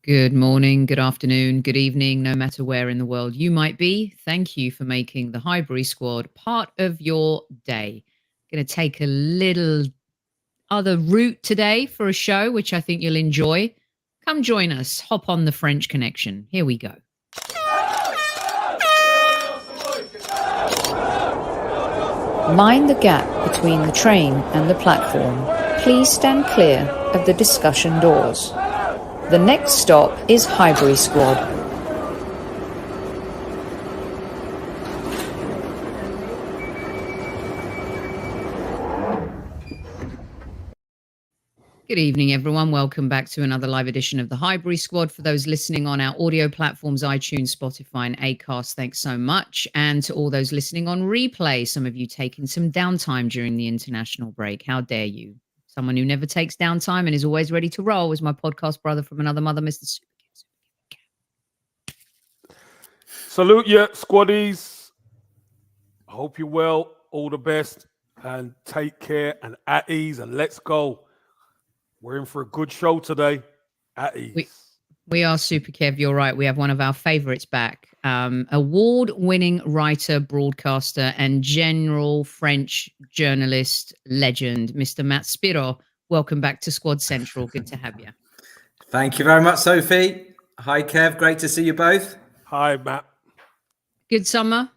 Good morning, good afternoon, good evening, no matter where in the world you might be. Thank you for making the Highbury Squad part of your day. Going to take a little other route today for a show, which I think you'll enjoy. Come join us. Hop on the French Connection. Here we go. Mind the gap between the train and the platform. Please stand clear of the discussion doors. The next stop is Highbury Squad. Good evening, everyone. Welcome back to another live edition of the Highbury Squad. For those listening on our audio platforms, iTunes, Spotify, and Acast, thanks so much. And to all those listening on replay, some of you taking some downtime during the international break. How dare you? Someone who never takes downtime and is always ready to roll is my podcast brother from another mother, Mr. Super Kev. Salute you, squaddies. I hope you're well. All the best. And take care and at ease. And let's go. We're in for a good show today. At ease. We are Super Kev. You're right. We have one of our favorites back. Award-winning writer, broadcaster, and general French journalist legend, Mr. Matt Spiro. Welcome back to Squad Central. Good to have you. Thank you very much, Sophie. Hi, Kev. Great to see you both. Hi, Matt. Good summer.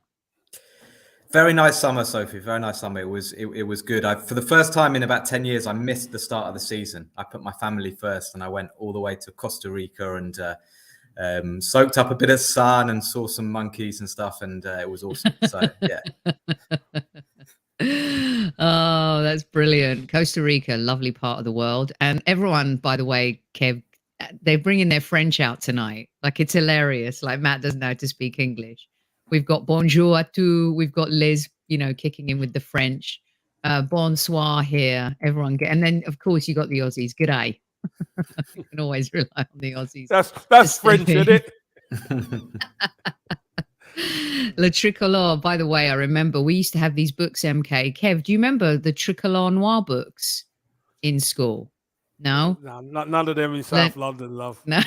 Very nice summer, Sophie. Very nice summer. It was good. For the first time in about 10 years, I missed the start of the season. I put my family first, and I went all the way to Costa Rica and soaked up a bit of sun and saw some monkeys and stuff, and it was awesome. So, yeah. Oh, that's brilliant. Costa Rica, lovely part of the world. And everyone, by the way, Kev, they're bringing their French out tonight. Like, it's hilarious. Like, Matt doesn't know how to speak English. We've got bonjour à tous. We've got Liz, kicking in with the French. Bonsoir here. Everyone and then, of course, you got the Aussies. G'day. You can always rely on the Aussies. That's French, isn't it? Le Tricolore. By the way, I remember we used to have these books, MK. Kev, do you remember the Tricolore Noir books in school? No? No, none of them in South London, love. No.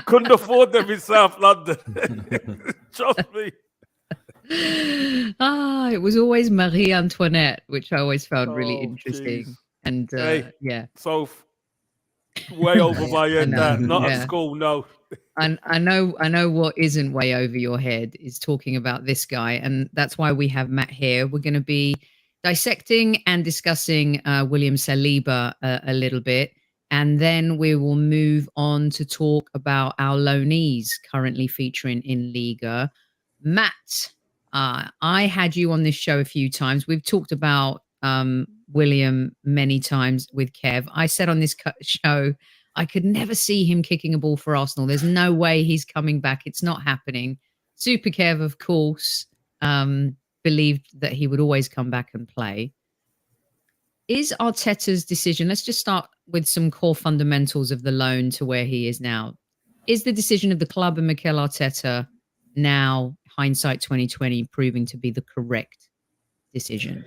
couldn't afford them in South London. Trust me. It was always Marie Antoinette, which I always found really interesting. Geez. And yeah. So way over my head. Not yeah. at school, no. And I know what isn't way over your head is talking about this guy, and that's why we have Matt here. We're going to be dissecting and discussing William Saliba a little bit. And then we will move on to talk about our Loanees currently featuring in Ligue. Matt, I had you on this show a few times. We've talked about William many times with Kev. I said on this show, I could never see him kicking a ball for Arsenal. There's no way he's coming back. It's not happening. Super Kev, of course, believed that he would always come back and play. Is Arteta's decision, let's just start with some core fundamentals of the loan to where he is now. Is the decision of the club and Mikel Arteta now, hindsight 2020, proving to be the correct decision?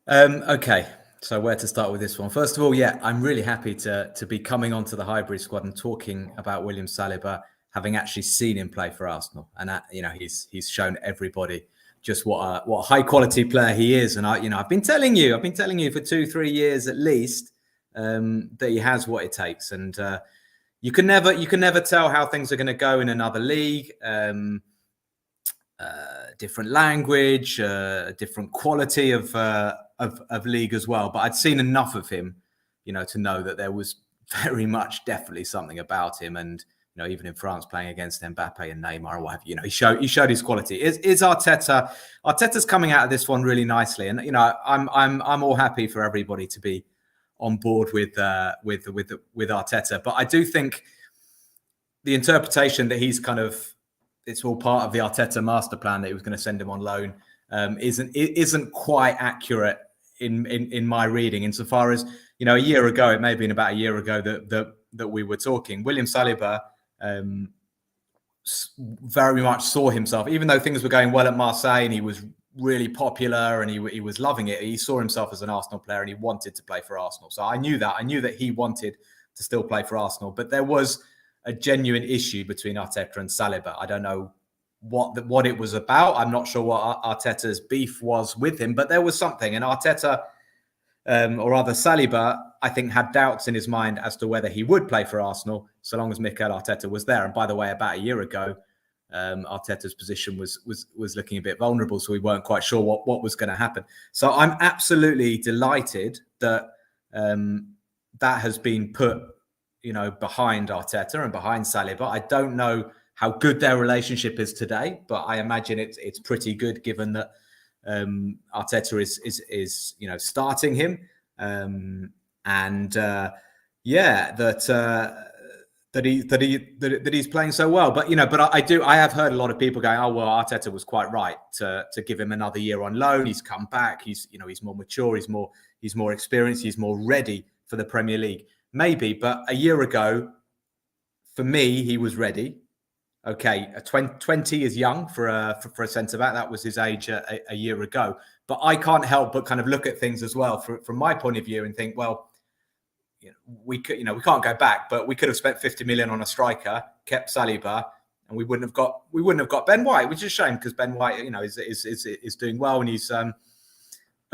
Okay, so where to start with this one? First of all, yeah, I'm really happy to be coming onto the Highbury Squad and talking about William Saliba, having actually seen him play for Arsenal. And, he's shown everybody just what a high quality player he is. And I've been telling you for 2-3 years at least that he has what it takes. And you can never tell how things are going to go in another league, different language, different quality of league as well. But I'd seen enough of him, to know that there was very much definitely something about him. And even in France, playing against Mbappe and Neymar or what have you, he showed his quality. Is Arteta? Arteta's coming out of this one really nicely, and I'm all happy for everybody to be on board with Arteta. But I do think the interpretation that he's it's all part of the Arteta master plan that he was going to send him on loan isn't quite accurate in my reading. Insofar as a year ago, it may have been about a year ago that we were talking. William Saliba very much saw himself, even though things were going well at Marseille and he was really popular and he was loving it. He saw himself as an Arsenal player and he wanted to play for Arsenal. So I knew that he wanted still play for Arsenal. But there was a genuine issue between Arteta and Saliba. I don't know what it was about. I'm not sure what Arteta's beef was with him, but there was something. And Arteta, or rather Saliba, I think had doubts in his mind as to whether he would play for Arsenal so long as Mikel Arteta was there. And by the way, about a year ago, Arteta's position was looking a bit vulnerable, so we weren't quite sure what was going to happen. So I'm absolutely delighted that that has been put, behind Arteta and behind Saliba. I don't know how good their relationship is today, but I imagine it's pretty good given that Arteta is starting him, that he's playing so well. But I have heard a lot of people going, oh well, Arteta was quite right to give him another year on loan. He's come back. He's more mature. He's more experienced. He's more ready for the Premier League. Maybe, but a year ago, for me, he was ready. Okay, 20 is young for a centre back. That was his age a year ago. But I can't help but kind of look at things as well from my point of view and think, well, we can't go back, but we could have spent 50 million on a striker, kept Saliba, and we wouldn't have got Ben White, which is a shame because Ben White, is doing well and he's a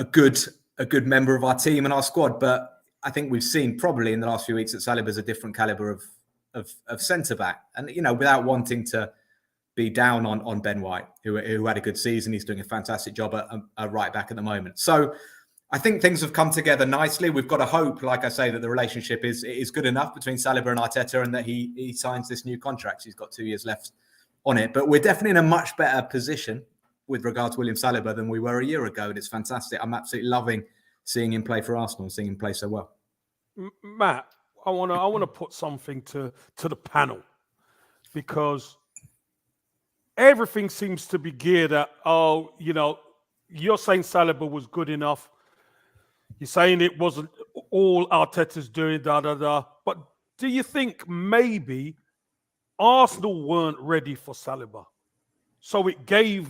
good member of our team and our squad. But I think we've seen probably in the last few weeks that Saliba's a different caliber of centre back, and without wanting to be down on Ben White, who had a good season. He's doing a fantastic job at right back at the moment. So I think things have come together nicely. We've got to hope, like I say, that the relationship is good enough between Saliba and Arteta, and that he signs this new contract. He's got 2 years left on it, but we're definitely in a much better position with regards to William Saliba than we were a year ago, and it's fantastic. I'm absolutely loving seeing him play for Arsenal and seeing him play so well. Matt, I want to put something to the panel, because everything seems to be geared at, you're saying Saliba was good enough. You're saying it wasn't all Arteta's doing, But do you think maybe Arsenal weren't ready for Saliba? So it gave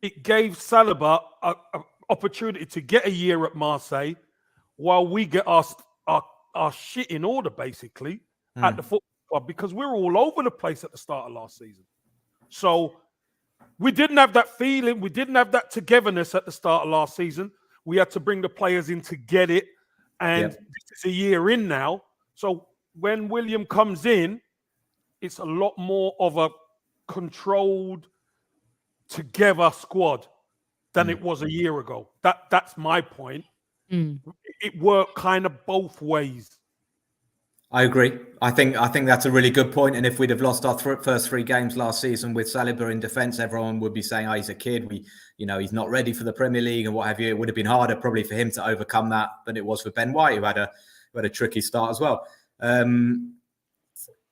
Saliba an opportunity to get a year at Marseille while we get our shit in order, basically, at the football club, because we're all over the place at the start of last season. So we didn't have that feeling. We didn't have that togetherness at the start of last season. We had to bring the players in to get it. And this is a year in now. So when William comes in, it's a lot more of a controlled, together squad than it was a year ago. That's my point. It worked kind of both ways. I agree. I think that's a really good point. And if we'd have lost our first 3 games last season with Saliba in defence, everyone would be saying, "Oh, he's a kid. He's not ready for the Premier League and what have you." It would have been harder probably for him to overcome that than it was for Ben White, who had a tricky start as well.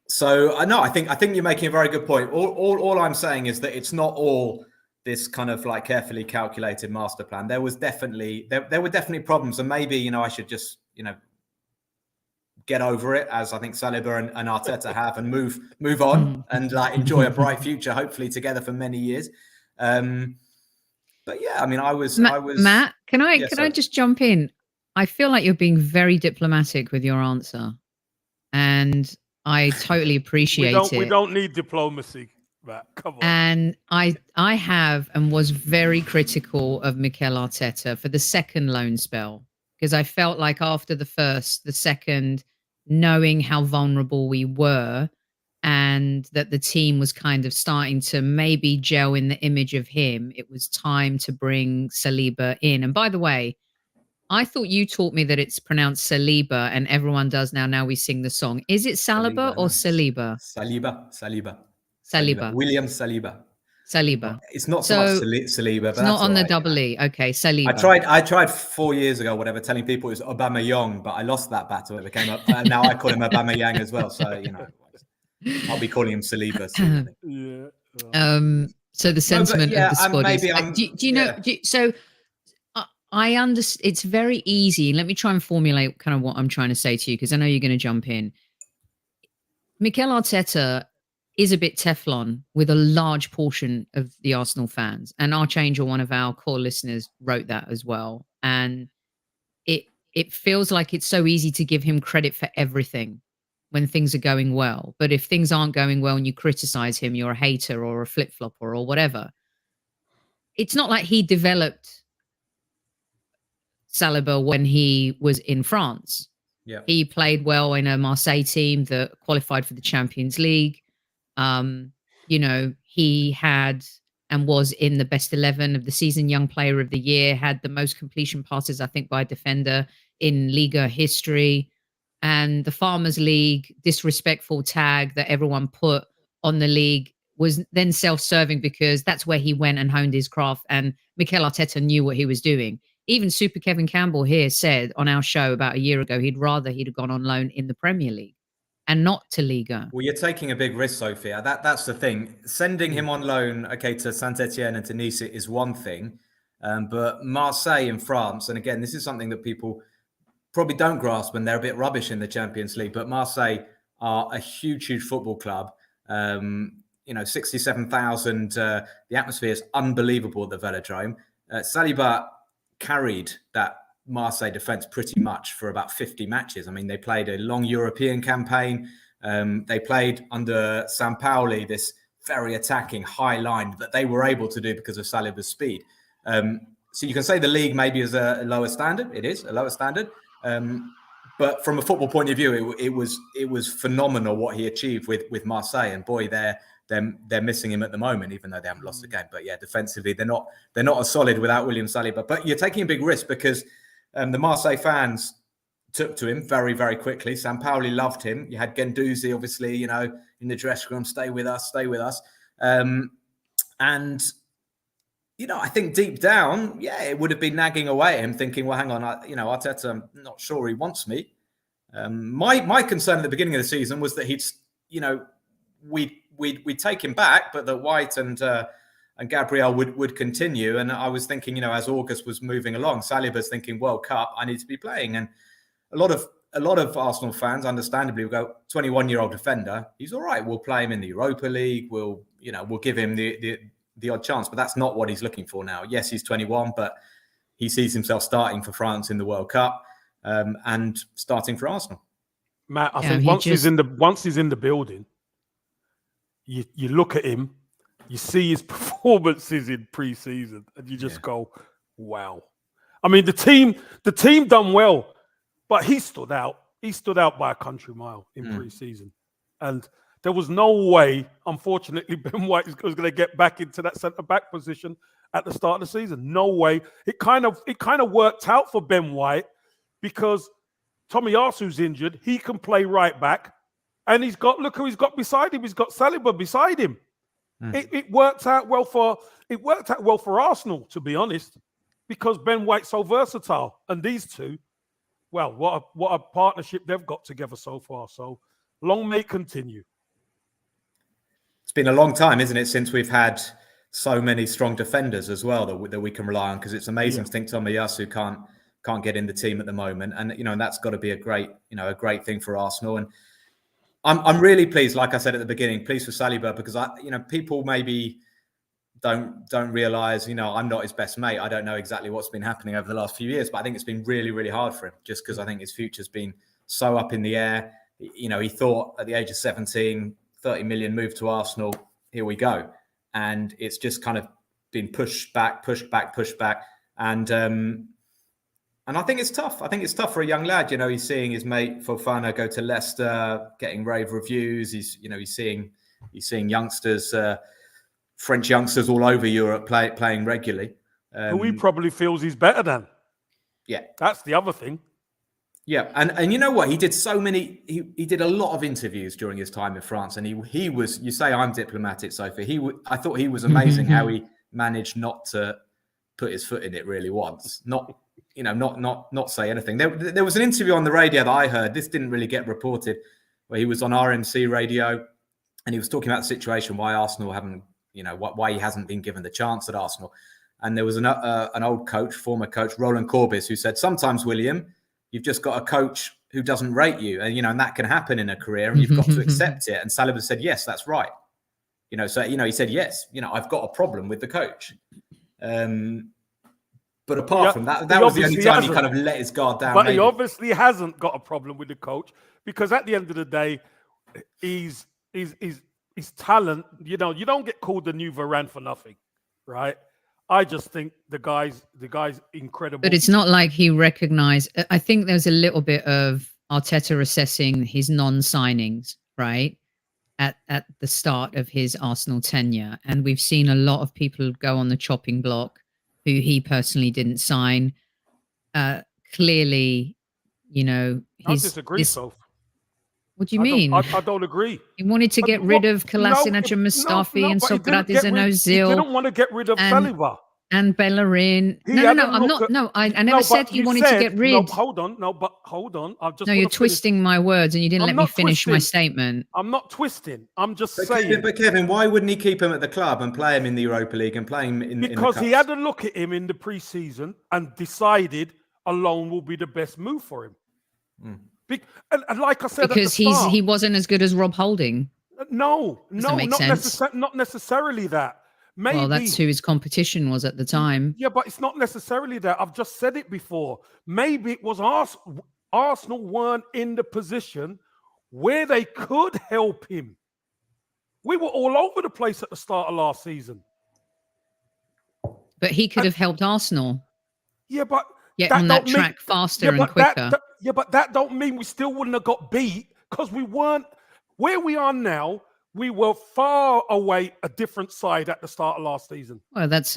So no, I think you're making a very good point. All I'm saying is that it's not all this kind of like carefully calculated master plan. There was definitely there were definitely problems, and maybe I should just get over it, as I think Saliba and Arteta have, and move on and enjoy a bright future, hopefully together for many years. But yeah, I mean, I was Matt. Can I just jump in? I feel like you're being very diplomatic with your answer, and I totally appreciate it. We don't need diplomacy, Matt. Come on. And I have and was very critical of Mikel Arteta for the second loan spell, because I felt like after the second, knowing how vulnerable we were and that the team was kind of starting to maybe gel in the image of him, it was time to bring Saliba in. And by the way, I thought you taught me that it's pronounced Saliba, and everyone does now. Now we sing the song. Is it Saliba or Saliba? Saliba. William Saliba. Saliba. It's not so much Saliba, but it's not on the double E. Okay, Saliba. I tried 4 years ago, whatever, telling people it was Aubameyang, but I lost that battle. It became now I call him Aubameyang as well. So I'll be calling him Saliba soon. Yeah. So the sentiment of the squad is. I understand. It's very easy. Let me try and formulate kind of what I'm trying to say to you, because I know you're going to jump in. Mikel Arteta is a bit Teflon with a large portion of the Arsenal fans. And Archangel, one of our core listeners, wrote that as well. And it feels like it's so easy to give him credit for everything. when things are going well. But if things aren't going well and you criticize him, you're a hater or a flip-flopper or whatever. It's not like he developed Saliba when he was in France. Yeah. He played well in a Marseille team that qualified for the Champions League. He had and was in the best 11 of the season, young player of the year, had the most completion passes, I think, by a defender in Ligue history. And the Farmers League disrespectful tag that everyone put on the league was then self-serving because that's where he went and honed his craft. And Mikel Arteta knew what he was doing. Even Super Kevin Campbell here said on our show about a year ago, he'd rather he'd have gone on loan in the Premier League and not to Liga. Well, you're taking a big risk, Sophie. That's the thing. Sending him on loan, to Saint-Etienne and to Nice is one thing. But Marseille in France, and again, this is something that people probably don't grasp and they're a bit rubbish in the Champions League, but Marseille are a huge, huge football club. 67,000. The atmosphere is unbelievable at the Velodrome. Saliba carried that Marseille defense pretty much for about 50 matches. I mean, they played a long European campaign. They played under Sampaoli, this very attacking high line that they were able to do because of Saliba's speed. So you can say the league maybe is a lower standard. It is a lower standard. But from a football point of view, it was phenomenal what he achieved with Marseille. And boy, they're missing him at the moment, even though they haven't lost the game. But yeah, defensively, they're not as solid without William Saliba. But you're taking a big risk because the Marseille fans took to him very, very quickly. Sampaoli loved him. You had Guendouzi, obviously, in the dressing room, stay with us. And, I think deep down, it would have been nagging away at him, thinking, well, hang on, Arteta, I'm not sure he wants me. My concern at the beginning of the season was that we'd take him back, but that White and Gabriel would continue. And I was thinking, as August was moving along, Saliba's thinking World Cup, I need to be playing. And a lot of Arsenal fans, understandably, will go, 21-year-old defender, he's all right. We'll play him in the Europa League. We'll give him the odd chance, but that's not what he's looking for now. Yes, he's 21, but he sees himself starting for France in the World Cup and starting for Arsenal. Matt, I think once he's in the building, you look at him, you see his performances in pre-season, and you just go, "Wow!" I mean, the team done well, but he stood out. He stood out by a country mile in pre-season, and there was no way, unfortunately, Ben White was going to get back into that centre-back position at the start of the season. No way. It kind of worked out for Ben White because Tomiyasu's injured. He can play right back. And look who he's got beside him. He's got Saliba beside him. It worked out well for Arsenal, to be honest, because Ben White's so versatile. And these two, well, what a partnership they've got together so far. So long may it continue. It's been a long time, isn't it, since we've had so many strong defenders as well that we can rely on, because it's amazing to think Tomiyasu can't get in the team at the moment, and and that's got to be a great thing for Arsenal. And I'm really pleased, like I said at the beginning, pleased for Saliba, because people maybe don't realise I'm not his best mate. I don't know exactly what's been happening over the last few years, but I think it's been really, really hard for him, just because I think his future's been so up in the air. He thought at the age of 17, 30 million move to Arsenal, here we go. And it's just kind of been pushed back. And I think it's tough. I think it's tough for a young lad. He's seeing his mate Fofana go to Leicester, getting rave reviews. He's seeing youngsters, French youngsters all over Europe playing regularly. Who he probably feels he's better than. Yeah. That's the other thing. Yeah, and you know what? He did so many. He did a lot of interviews during his time in France, and he was. You say I'm diplomatic, Sophie. I thought he was amazing how he managed not to put his foot in it really once. Not say anything. There was an interview on the radio that I heard. This didn't really get reported, where he was on RMC radio, and he was talking about the situation why Arsenal haven't, why he hasn't been given the chance at Arsenal. And there was an old coach, former coach, Roland Courbis, who said, "Sometimes, William, you've just got a coach who doesn't rate you, and and that can happen in a career, and you've got to accept it." And Saliba said, "Yes, that's right." So he said, "Yes, I've got a problem with the coach." But apart from that was the only time he kind of let his guard down. But he obviously hasn't got a problem with the coach, because at the end of the day, he's talent. You know, you don't get called the new Varane for nothing, right? I just think the guy's incredible. But it's not like he recognized. I think there's a little bit of Arteta assessing his non-signings, right? At the start of his Arsenal tenure. And we've seen a lot of people go on the chopping block who he personally didn't sign. Clearly, you know, I disagree, Soph. What do you mean? I don't agree. He wanted to get rid of Kolasinac and Mustafi and Sokratis and Ozil. He didn't want to get rid of Saliba. And Bellerin. I never said he wanted to get rid. No, hold on. You're twisting my words and you didn't let me finish my statement. I'm not twisting. I'm just saying. But Kevin, why wouldn't he keep him at the club and play him in the Europa League and play him in Because the cups? he had a look at him in the pre-season and decided a loan will be the best move for him. And like I said, because he wasn't as good as Rob Holding. Not necessarily that. Maybe, well, that's who his competition was at the time. Yeah, but it's not necessarily that. I've just said it before. Maybe it was Arsenal weren't in the position where they could help him. We were all over the place at the start of last season. But he could have helped Arsenal. Yeah, but get on that track faster and quicker. But that don't mean we still wouldn't have got beat, because we weren't where we are now. We were far away a different side at the start of last season. Well, that's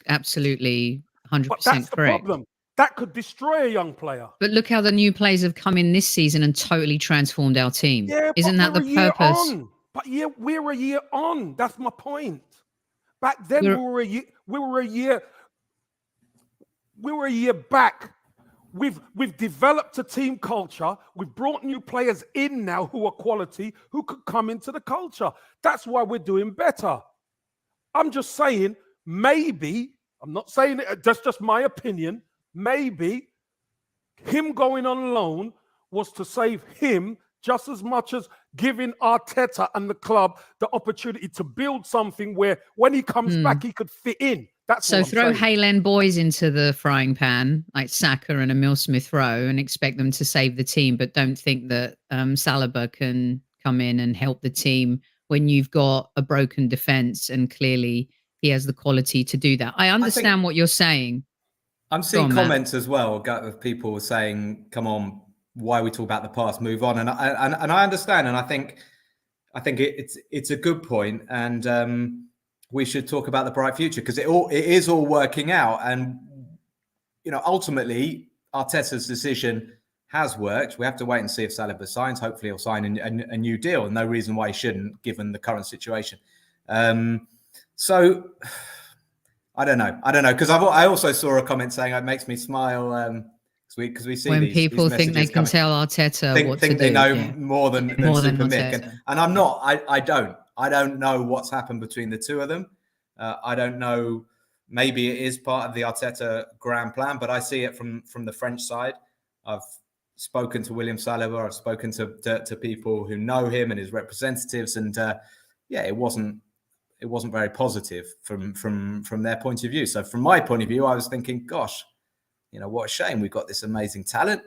absolutely 100% but that's the correct. Problem. That could destroy a young player. But look how the new players have come in this season and totally transformed our team. Yeah, isn't that the purpose? But yeah, we're a year on. That's my point. Back then, we were a year back. We've developed a team culture. We've brought new players in now who are quality, who could come into the culture. That's why we're doing better. I'm just saying, maybe, I'm not saying it, that's just my opinion, maybe him going on loan was to save him just as much as giving Arteta and the club the opportunity to build something where when he comes back, he could fit in. So throw Haylen boys into the frying pan, like Saka and Emile Smith-Rowe, and expect them to save the team, but don't think that Saliba can come in and help the team when you've got a broken defence, and clearly he has the quality to do that. I understand what you're saying. I'm seeing comments as well of people saying, come on, why we talk about the past, move on. And I understand, and I think it's a good point, and we should talk about the bright future, because it is all working out. And, you know, ultimately, Arteta's decision has worked. We have to wait and see if Saliba signs. Hopefully he'll sign a new deal, and no reason why he shouldn't, given the current situation. So I don't know, because I also saw a comment saying it makes me smile because we see when these people think they can coming. tell Arteta what to do. Think they know more than Super Mick. Arteta. And I'm not. I don't know what's happened between the two of them. I don't know. Maybe it is part of the Arteta grand plan, but I see it from the French side. I've spoken to William Saliba. I've spoken to people who know him and his representatives, and it wasn't very positive from their point of view. So from my point of view, I was thinking, gosh, you know, what a shame we've got this amazing talent,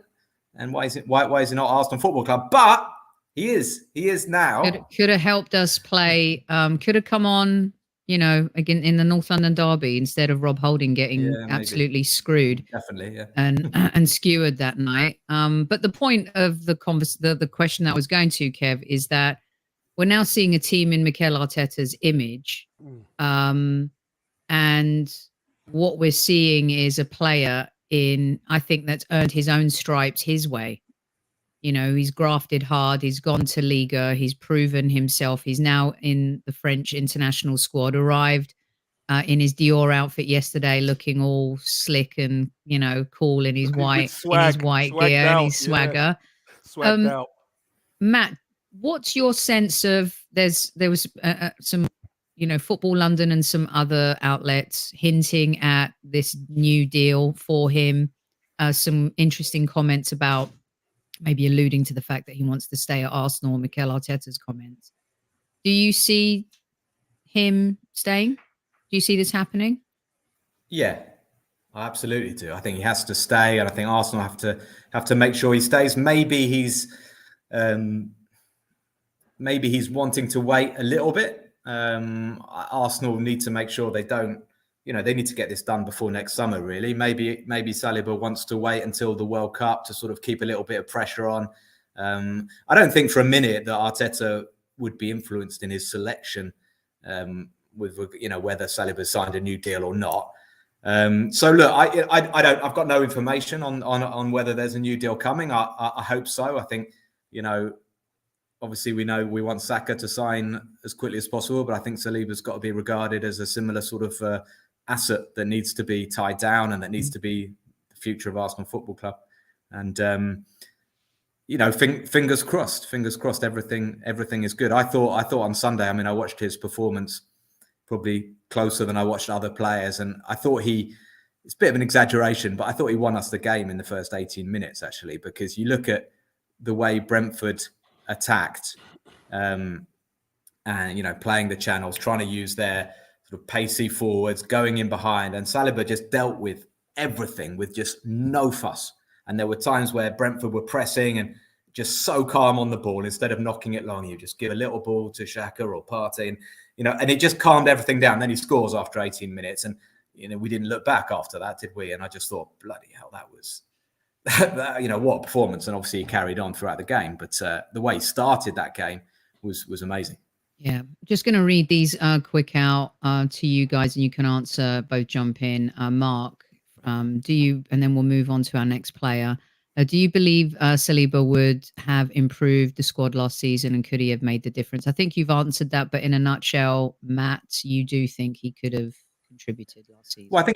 and why is he not Arsenal Football Club? But he is now. Could have helped us play. Could have come on, you know, again in the North London derby instead of Rob Holding getting absolutely screwed. Definitely, yeah. And skewered that night. But the point of the question that I was going to, Kev, is that we're now seeing a team in Mikel Arteta's image, and what we're seeing is a player I think that's earned his own stripes his way. You know, he's grafted hard. He's gone to Ligue. He's proven himself. He's now in the French international squad. Arrived in his Dior outfit yesterday, looking all slick and, you know, cool in his white gear and his swagger. Swagged out. Matt, what's your sense of? There was some, you know, Football London and some other outlets hinting at this new deal for him. Some interesting comments about, maybe alluding to the fact that he wants to stay at Arsenal, Mikel Arteta's comments. Do you see him staying? Do you see this happening? Yeah, I absolutely do. I think he has to stay, and I think Arsenal have to make sure he stays. Maybe he's Maybe he's wanting to wait a little bit. Arsenal need to make sure they don't, they need to get this done before next summer, really. Maybe Saliba wants to wait until the World Cup to sort of keep a little bit of pressure on. I don't think for a minute that Arteta would be influenced in his selection with whether Saliba signed a new deal or not. So look, I've got no information on whether there's a new deal coming. I hope so. I think, obviously we know we want Saka to sign as quickly as possible, but I think Saliba's got to be regarded as a similar sort of asset that needs to be tied down and that needs to be the future of Arsenal Football Club. And fingers crossed, everything is good. I thought on Sunday, I watched his performance probably closer than I watched other players, and I thought it's a bit of an exaggeration, but I thought he won us the game in the first 18 minutes, actually, because you look at the way Brentford attacked and playing the channels, trying to use their sort of pacey forwards, going in behind, and Saliba just dealt with everything with just no fuss. And there were times where Brentford were pressing and just so calm on the ball. Instead of knocking it long, you just give a little ball to Xhaka or Partey, and it just calmed everything down. Then he scores after 18 minutes, and we didn't look back after that, did we? And I just thought, bloody hell, that was what a performance. And obviously he carried on throughout the game, but the way he started that game was amazing. Yeah, just going to read these quick out to you guys, and you can answer, both jump in. Mark, and then we'll move on to our next player. Do you believe Saliba would have improved the squad last season, and could he have made the difference? I think you've answered that, but in a nutshell, Matt, you do think he could have contributed last season? Well, I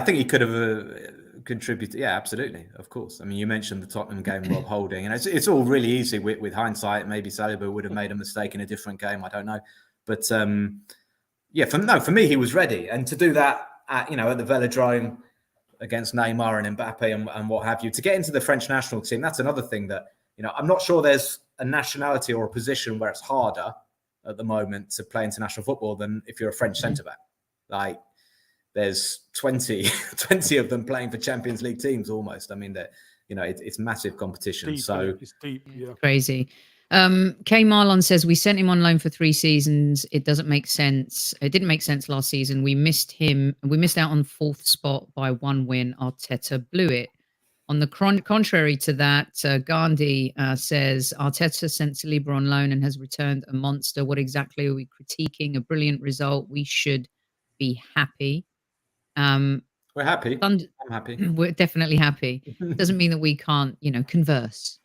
think he could have contributed. Yeah, absolutely, of course. You mentioned the Tottenham game, Rob Holding, and it's all really easy with hindsight. Maybe Saliba would have made a mistake in a different game. I don't know, but for me, he was ready, and to do that at the Velodrome against Neymar and Mbappe and what have you, to get into the French national team, that's another thing that, I'm not sure there's a nationality or a position where it's harder at the moment to play international football than if you're a French centre-back. Like, there's 20 of them playing for Champions League teams almost. It's massive competition. It's deep, yeah. Crazy. K Marlon says, we sent him on loan for 3 seasons. It doesn't make sense. It didn't make sense last season. We missed out on 4th spot by 1 win. Arteta blew it. On the contrary to that, Gandhi says, Arteta sent Saliba on loan and has returned a monster. What exactly are we critiquing? A brilliant result. We should be happy. We're happy. I'm happy. We're definitely happy. Doesn't mean that we can't, converse.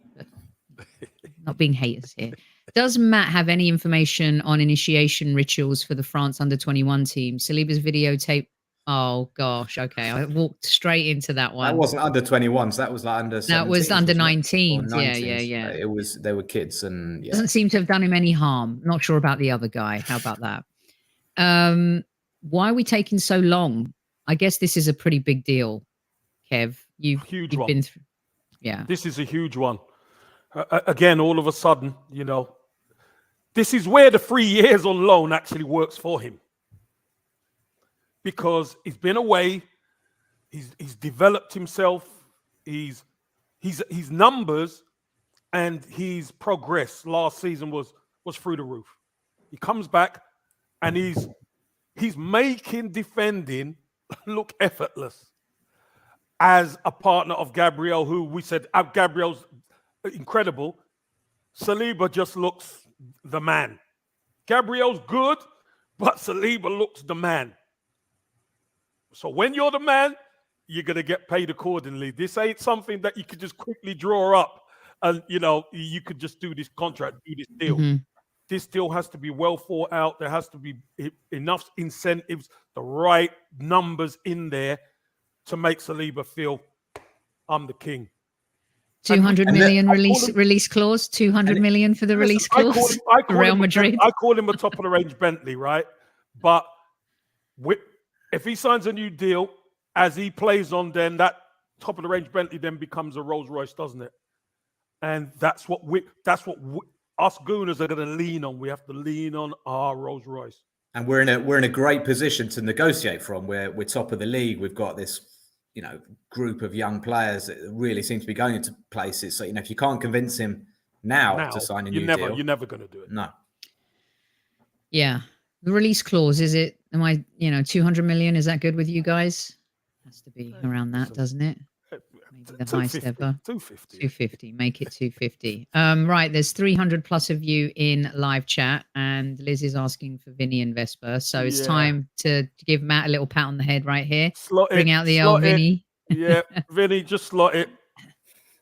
Not being haters here. Does Matt have any information on initiation rituals for the France under-21 team? Saliba's videotape. Oh gosh, okay. I walked straight into that one. That wasn't under-21s. That was like under-17s. That was under-19s. Yeah. It was. They were kids, and doesn't seem to have done him any harm. Not sure about the other guy. How about that? Why are we taking so long? I guess this is a pretty big deal, Kev. You've been through. Yeah, this is a huge one. Again, all of a sudden, this is where the 3 years on loan actually works for him, because he's been away, he's developed himself, his numbers and his progress last season was through the roof. He comes back and he's making defending look effortless as a partner of Gabriel, who we said Gabriel's incredible. Saliba just looks the man. Gabriel's good, but Saliba looks the man. So when you're the man, you're going to get paid accordingly. This ain't something that you could just quickly draw up and, you could just do this contract, do this deal. Mm-hmm. This deal has to be well thought out. There has to be enough incentives, the right numbers in there to make Saliba feel, I'm the king. 200 million release clause. 200 million for the release clause. I call Real Madrid. I call him a top of the range Bentley, right? But if he signs a new deal, as he plays on, then that top of the range Bentley then becomes a Rolls Royce, doesn't it? And that's what us Gooners are going to lean on. We have to lean on our Rolls Royce. And we're in a great position to negotiate from. We're top of the league. We've got this group of young players that really seem to be going into places. So, if you can't convince him now to sign a new deal. You're never going to do it. No. Yeah. The release clause, is it, 200 million? Is that good with you guys? Has to be around that, doesn't it? Maybe the highest ever. 250. 250. Make it 250. Right. There's 300 plus of you in live chat, and Liz is asking for Vinny and Vesper. So it's time to give Matt a little pat on the head right here. Bring out the old Vinny. Yeah, Vinny, just slot it.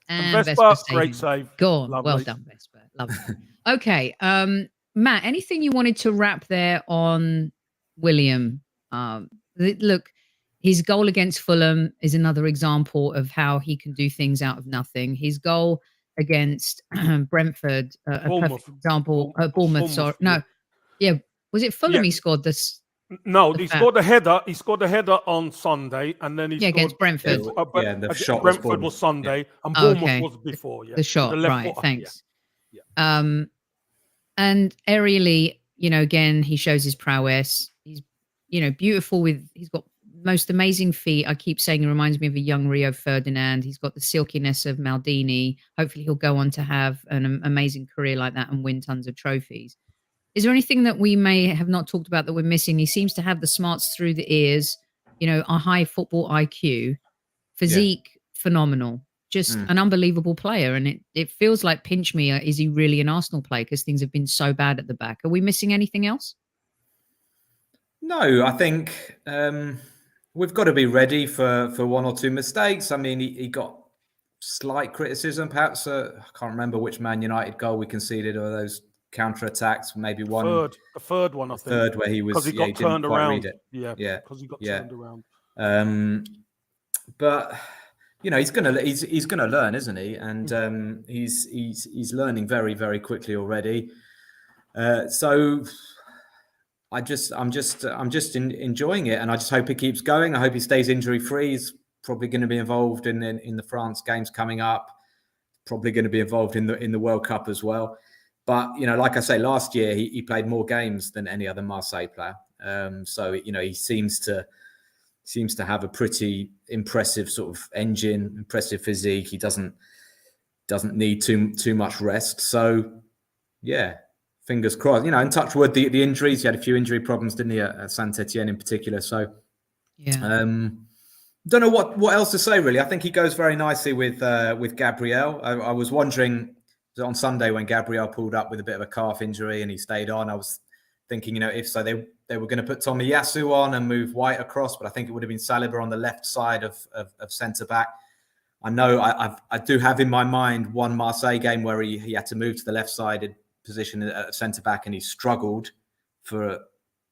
And Vesper, great save. Go on. Lovely. Well done, Vesper. Lovely. Okay. Matt, anything you wanted to wrap there on William? Look, his goal against Fulham is another example of how he can do things out of nothing. His goal against Brentford, a perfect example. Bournemouth, sorry. No. Yeah. Was it Fulham he scored this? No, he scored a header. He scored a header on Sunday, and then he scored against Brentford. The shot Brentford was Sunday, and Bournemouth was before. Yeah, the shot, right? Thanks. Yeah. And aerially, again, he shows his prowess. He's, beautiful he's got most amazing feet. I keep saying he reminds me of a young Rio Ferdinand. He's got the silkiness of Maldini. Hopefully he'll go on to have an amazing career like that and win tons of trophies. Is there anything that we may have not talked about that we're missing? He seems to have the smarts through the ears, a high football IQ, physique, phenomenal. Just an unbelievable player. And it feels like, pinch me, is he really an Arsenal player? Because things have been so bad at the back. Are we missing anything else? No, I think we've got to be ready for one or two mistakes. I mean, he got slight criticism, perhaps. I can't remember which Man United goal we conceded or those counter-attacks. Maybe one. The third one, I think. Third, where he was... Because he got turned around. Yeah, because he got turned around. But... he's gonna learn, isn't he? And he's learning very, very quickly already. So I'm just enjoying it, and I just hope he keeps going. I hope he stays injury free. He's probably going to be involved in the France games coming up. Probably going to be involved in the World Cup as well. But like I say, last year he played more games than any other Marseille player. So he seems to have a pretty impressive sort of engine, impressive physique. He doesn't need too much rest. So, yeah, fingers crossed. And touch wood, the injuries. He had a few injury problems, didn't he, at Saint-Etienne in particular. So, don't know what else to say, really. I think he goes very nicely with Gabriel. I was wondering on Sunday when Gabriel pulled up with a bit of a calf injury and he stayed on, I was thinking, if so, they were going to put Tomiyasu on and move White across, but I think it would have been Saliba on the left side of centre-back. I know I do have in my mind one Marseille game where he had to move to the left-sided position at centre-back and he struggled for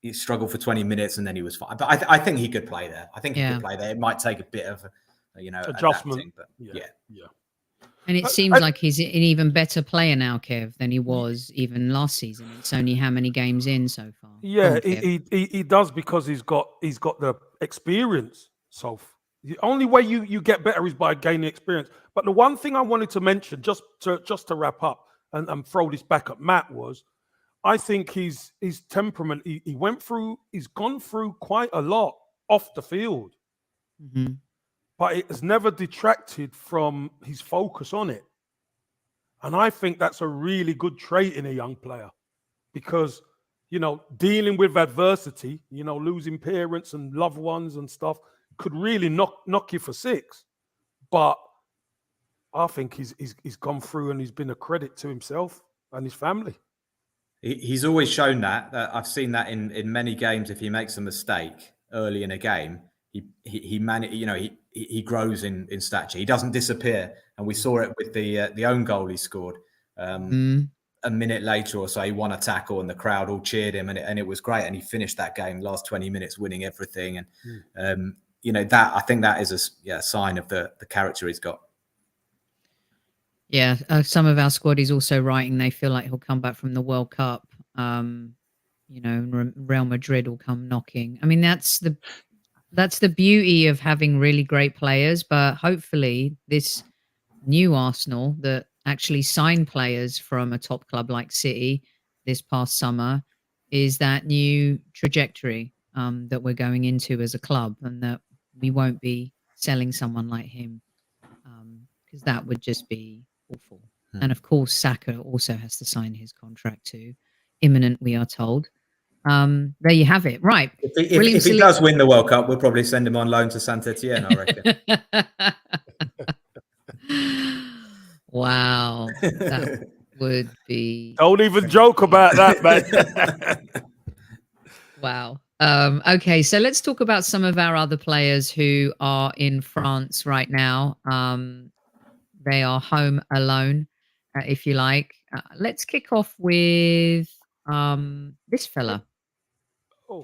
20 minutes and then he was fine. But I think he could play there. I think he could play there. It might take a bit of, adjustment. But yeah. And it seems like he's an even better player now, Kev, than he was even last season. It's only how many games in so far. Yeah, he does because he's got the experience. So the only way you get better is by gaining experience. But the one thing I wanted to mention, just to wrap up and throw this back at Matt, was I think his temperament. He's gone through quite a lot off the field. Mm-hmm. But it has never detracted from his focus on it. And I think that's a really good trait in a young player because, dealing with adversity, losing parents and loved ones and stuff could really knock you for six. But I think he's gone through and he's been a credit to himself and his family. He's always shown that. I've seen that in many games. If he makes a mistake early in a game, he grows in stature. He doesn't disappear, and we saw it with the own goal he scored. A minute later or so, he won a tackle, and the crowd all cheered him, and it was great. And he finished that game last 20 minutes, winning everything. And that I think that is a sign of the character he's got. Yeah, some of our squad is also writing they feel like he'll come back from the World Cup. Real Madrid will come knocking. I mean, that's the beauty of having really great players, but hopefully this new Arsenal that actually signed players from a top club like City this past summer is that new trajectory that we're going into as a club, and that we won't be selling someone like him because that would just be awful. And of course, Saka also has to sign his contract too. Imminent, we are told. There you have it. Right. If he does win the World Cup, we'll probably send him on loan to Saint-Etienne, I reckon. Wow. That would be... Don't even joke about that, man. Wow. Okay, so let's talk about some of our other players who are in France right now. They are home alone, if you like. Let's kick off with this fella.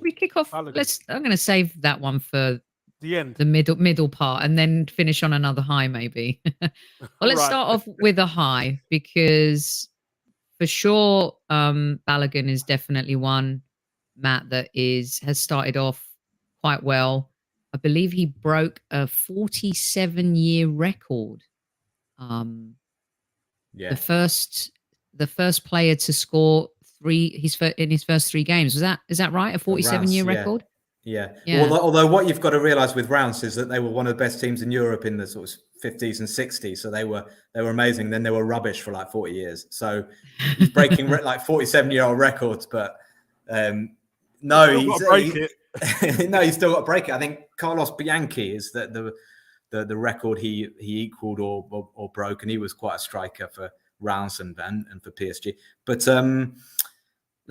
We kick off. I'm going to save that one for the end, the middle part, and then finish on another high, maybe. Well, let's start off with a high, because for sure, Balogun is definitely one, Matt, that has started off quite well. I believe he broke a 47-year record. The first player to score in his first 3 games. Is that right? A 47-year record? Yeah. Although what you've got to realise with Reims is that they were one of the best teams in Europe in the sort of 50s and 60s. So they were amazing. Then they were rubbish for like 40 years. So he's breaking like 47-year-old records, but no, he's still got to break it. I think Carlos Bianchi is the record he equaled or broke, and he was quite a striker for Reims and for PSG. But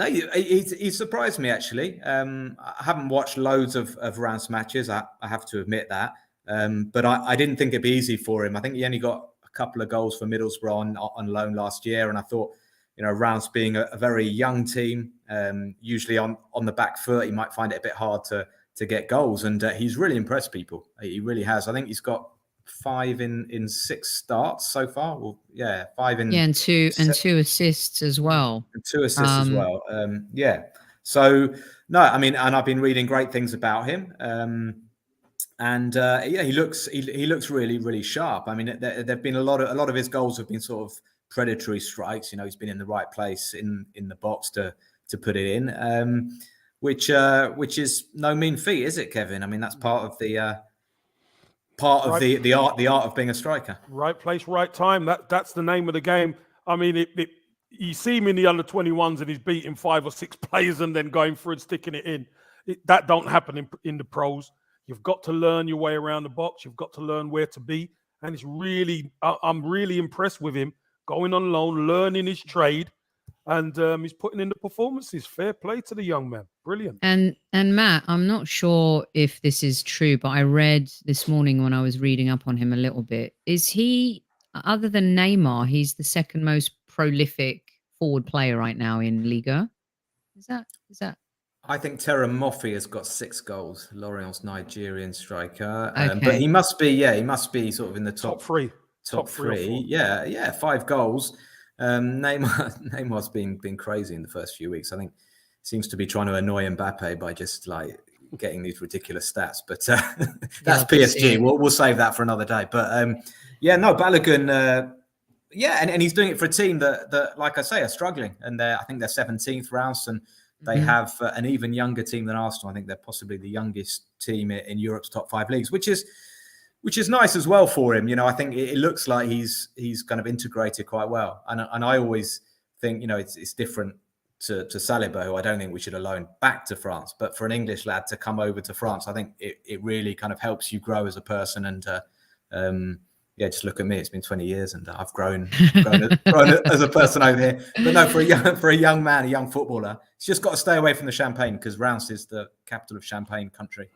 no, he surprised me, actually. I haven't watched loads of Reims matches. I have to admit that. But I didn't think it'd be easy for him. I think he only got a couple of goals for Middlesbrough on loan last year. And I thought, Reims being a very young team, usually on the back foot, he might find it a bit hard to get goals. And he's really impressed people. He really has. I think he's got 5 in 6 starts so far. Well, 5 in and two assists as well. And 2 assists as well. So no, I mean, and I've been reading great things about him. He looks really, really sharp. I mean, there've been a lot of his goals have been sort of predatory strikes. He's been in the right place in the box to put it in, which is no mean feat, is it, Kevin? I mean, that's part of the art of being a striker. Right place, right time. That's the name of the game. I mean, you see him in the under-21s and he's beating 5 or 6 players and then going through and sticking it in. That don't happen in the pros. You've got to learn your way around the box. You've got to learn where to be. And I'm really impressed with him going on loan, learning his trade, and he's putting in the performances. Fair play to the young man. Brilliant. And Matt, I'm not sure if this is true, but I read this morning when I was reading up on him a little bit. Is he, other than Neymar, he's the second most prolific forward player right now in Ligue? Is that? I think Terem Moffi has got 6 goals. Lorient's Nigerian striker, but he must be sort of in the top 3. Top 3. Yeah, 5 goals. Neymar's been crazy in the first few weeks. I think seems to be trying to annoy Mbappe by just like getting these ridiculous stats. But that's PSG. We'll save that for another day. But Balogun. And he's doing it for a team that like I say, are struggling, and I think they're 17th Reims, and they have an even younger team than Arsenal. I think they're possibly the youngest team in Europe's top 5 leagues, which is nice as well for him. I think it looks like he's kind of integrated quite well. And I always think, it's different to Saliba, who I don't think we should have loaned back to France. But for an English lad to come over to France, I think it really kind of helps you grow as a person. And just look at me. It's been 20 years and I've grown as a person over here. But no, for a young man, a young footballer, he's just got to stay away from the champagne, because Reims is the capital of champagne country.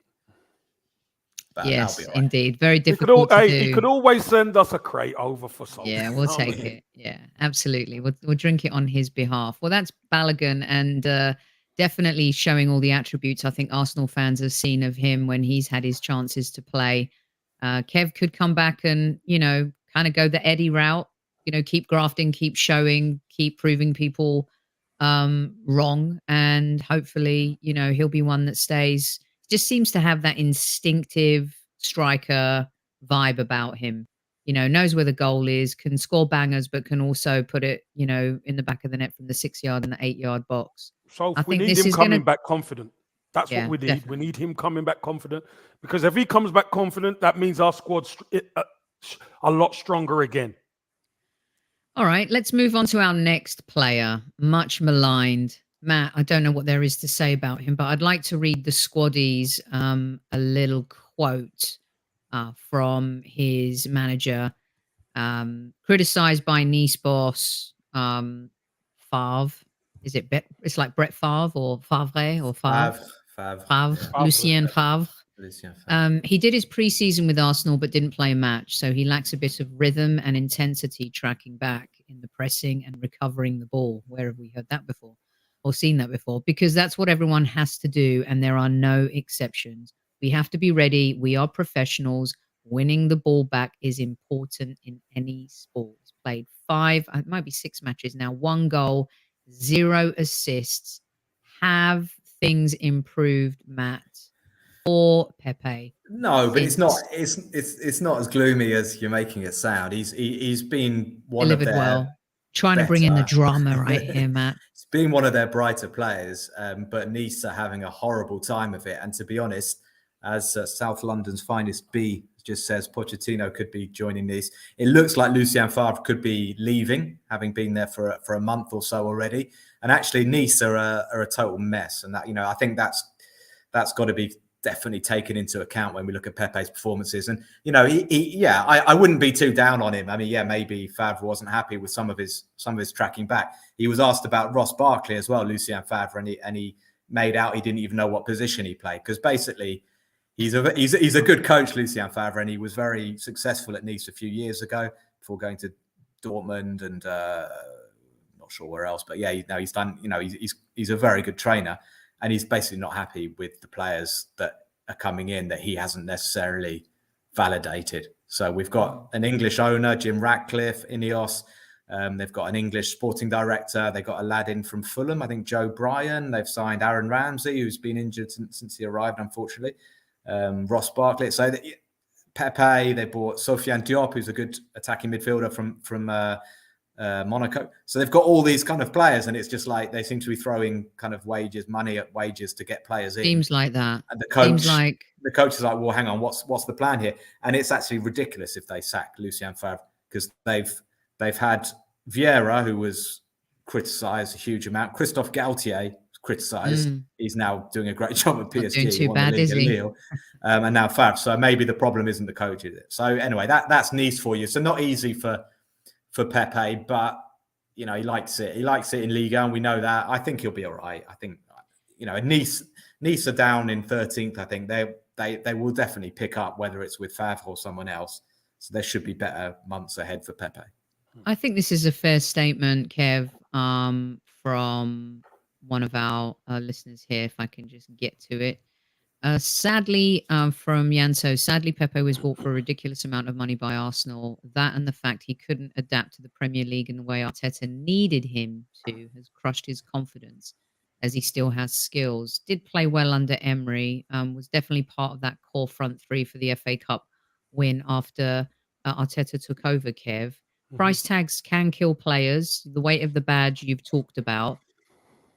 But yes, right. Indeed. Very difficult to do. He could always send us a crate over for something. Yeah, we'll take it. Yeah, absolutely. We'll drink it on his behalf. Well, that's Balogun, and definitely showing all the attributes I think Arsenal fans have seen of him when he's had his chances to play. Kev could come back and, kind of go the Eddie route, keep grafting, keep showing, keep proving people wrong. And hopefully, he'll be one that stays. Just seems to have that instinctive striker vibe about him. Knows where the goal is, can score bangers, but can also put it, in the back of the net from the 6-yard and the 8-yard box. So we need him coming back confident. That's what we need. Definitely. We need him coming back confident, because if he comes back confident, that means our squad's a lot stronger again. All right, let's move on to our next player, much maligned. Matt, I don't know what there is to say about him, but I'd like to read the squaddies a little quote from his manager, criticized by Nice boss Favre. Is it? It's like Brett Favre or Favre or Favre. Favre. Favre. Lucien Favre. Lucien Favre. He did his pre-season with Arsenal, but didn't play a match, so he lacks a bit of rhythm and intensity tracking back in the pressing and recovering the ball. Where have we heard that before or seen that before? Because that's what everyone has to do, and there are no exceptions. We have to be ready. We are professionals. Winning the ball back is important in any sport. He's played 5, it might be 6 matches now, 1 goal, 0 assists. Have things improved, Matt, for Pepe? No, but it's not as gloomy as you're making it sound. He's been one of their well. Trying to bring in the drama right here, Matt. It's been one of their brighter players, but Nice are having a horrible time of it. And to be honest, as South London's finest B just says, Pochettino could be joining Nice. It looks like Lucien Favre could be leaving, having been there for a month or so already. And actually, Nice are a total mess. And that, I think that's got to be definitely taken into account when we look at Pepe's performances. And, I wouldn't be too down on him. I mean, maybe Favre wasn't happy with some of his tracking back. He was asked about Ross Barkley as well, Lucien Favre, and he made out he didn't even know what position he played, because basically he's a good coach, Lucien Favre, and he was very successful at Nice a few years ago before going to Dortmund and not sure where else, but he's done. He's a very good trainer. And he's basically not happy with the players that are coming in that he hasn't necessarily validated. So we've got an English owner, Jim Ratcliffe, Ineos. They've got an English sporting director. They've got a lad in from Fulham, I think Joe Bryan. They've signed Aaron Ramsey, who's been injured since he arrived, unfortunately. Ross Barkley. So Pepe, they bought Sofiane Diop, who's a good attacking midfielder from Monaco. So they've got all these kind of players, and it's just like they seem to be throwing kind of money at wages to get players in. Seems like that. And the coach is like, well, hang on, what's the plan here? And it's actually ridiculous if they sack Lucien Favre, because they've had Vieira, who was criticised a huge amount. Christophe Galtier criticised. He's now doing a great job at PSG. Not doing too bad, is he? And now Favre. So maybe the problem isn't the coach, is it? So anyway, that's Nice for you. So not easy for Pepe, but he likes it. He likes it in Ligue, and we know that. I think he'll be all right. I think Nice are down in 13th. I think they will definitely pick up, whether it's with Favre or someone else. So there should be better months ahead for Pepe. I think this is a fair statement, Kev, from one of our listeners here. If I can just get to it. Sadly, from Yanto, sadly, Pepe was bought for a ridiculous amount of money by Arsenal. That and the fact he couldn't adapt to the Premier League in the way Arteta needed him to has crushed his confidence, as he still has skills. Did play well under Emery, was definitely part of that core front three for the FA Cup win after Arteta took over, Kev. Price tags can kill players. The weight of the badge you've talked about.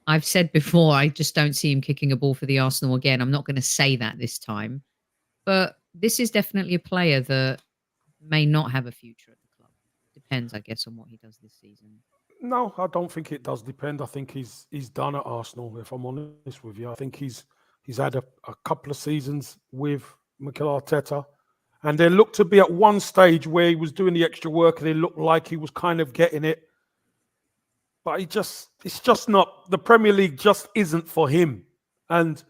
I've said before, I just don't see him kicking a ball for the Arsenal again. I'm not going to say that this time. But this is definitely a player that may not have a future at the club. Depends, I guess, on what he does this season. No, I don't think it does depend. I think he's done at Arsenal, if I'm honest with you. I think he's had a couple of seasons with Mikel Arteta. And there looked to be at one stage where he was doing the extra work and it looked like he was kind of getting it. But it's just not, the Premier League just isn't for him. And,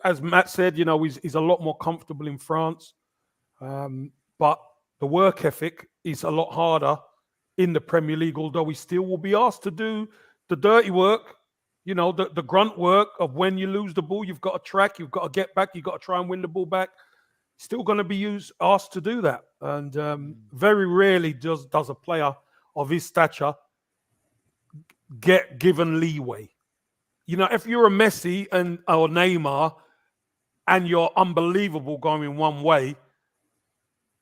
as Matt said, he's a lot more comfortable in France. But the work ethic is a lot harder in the Premier League, although he still will be asked to do the dirty work, the grunt work of when you lose the ball, you've got to track, you've got to get back, you've got to try and win the ball back. Still going to be asked to do that. And very rarely does a player of his stature get given leeway. If you're a Messi or Neymar and you're unbelievable going one way,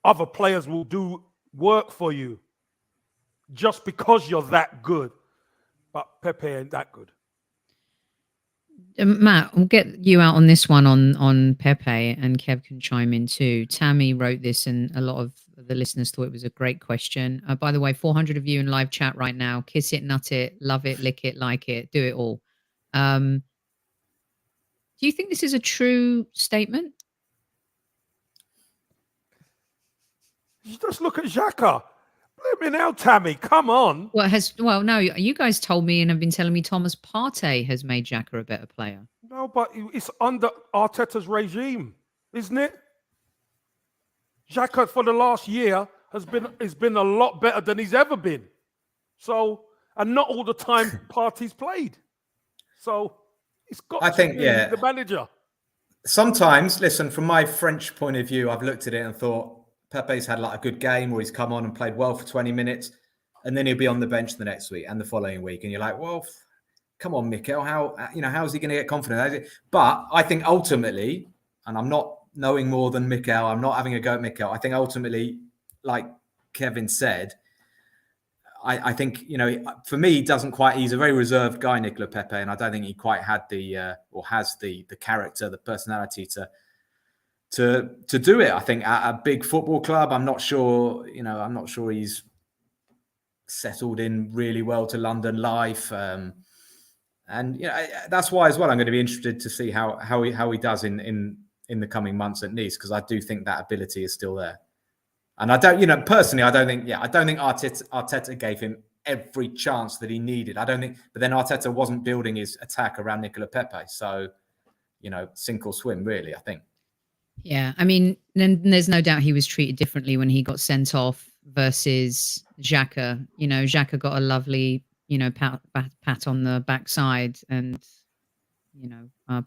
other players will do work for you just because you're that good. But Pepe ain't that good. Matt, we'll get you out on this one on Pepe, and Kev can chime in too. Tammy wrote this, and a lot of the listeners thought it was a great question. By the way, 400 of you in live chat right now. Kiss it, nut it, love it, lick it, like it, do it all. Do you think this is a true statement? You just look at Xhaka. Let me now, Tammy. Come on. Well, no, you guys told me and have been telling me Thomas Partey has made Xhaka a better player. No, but it's under Arteta's regime, isn't it? Xhaka for the last year has been a lot better than he's ever been. So, and not all the time Partey's played. So, it's got to be the manager. Sometimes, listen, from my French point of view, I've looked at it and thought, Pepe's had like a good game where he's come on and played well for 20 minutes and then he'll be on the bench the next week and the following week. And you're like, well, come on, Mikel, how is he going to get confident? But I think ultimately, and I'm not knowing more than Mikel, I'm not having a go at Mikel. I think ultimately, like Kevin said, I think, for me, he's a very reserved guy, Nicolas Pepe, and I don't think he quite had has the character, the personality to do it. I think at a big football club, I'm not sure he's settled in really well to London life. And that's why as well, I'm going to be interested to see how he does in the coming months at Nice, because I do think that ability is still there. And I don't, personally, I don't think Arteta gave him every chance that he needed. But then Arteta wasn't building his attack around Nicolas Pepe. So, sink or swim, really, I think. Yeah, I mean, then there's no doubt he was treated differently when he got sent off versus Xhaka. Xhaka got a lovely, pat on the backside, and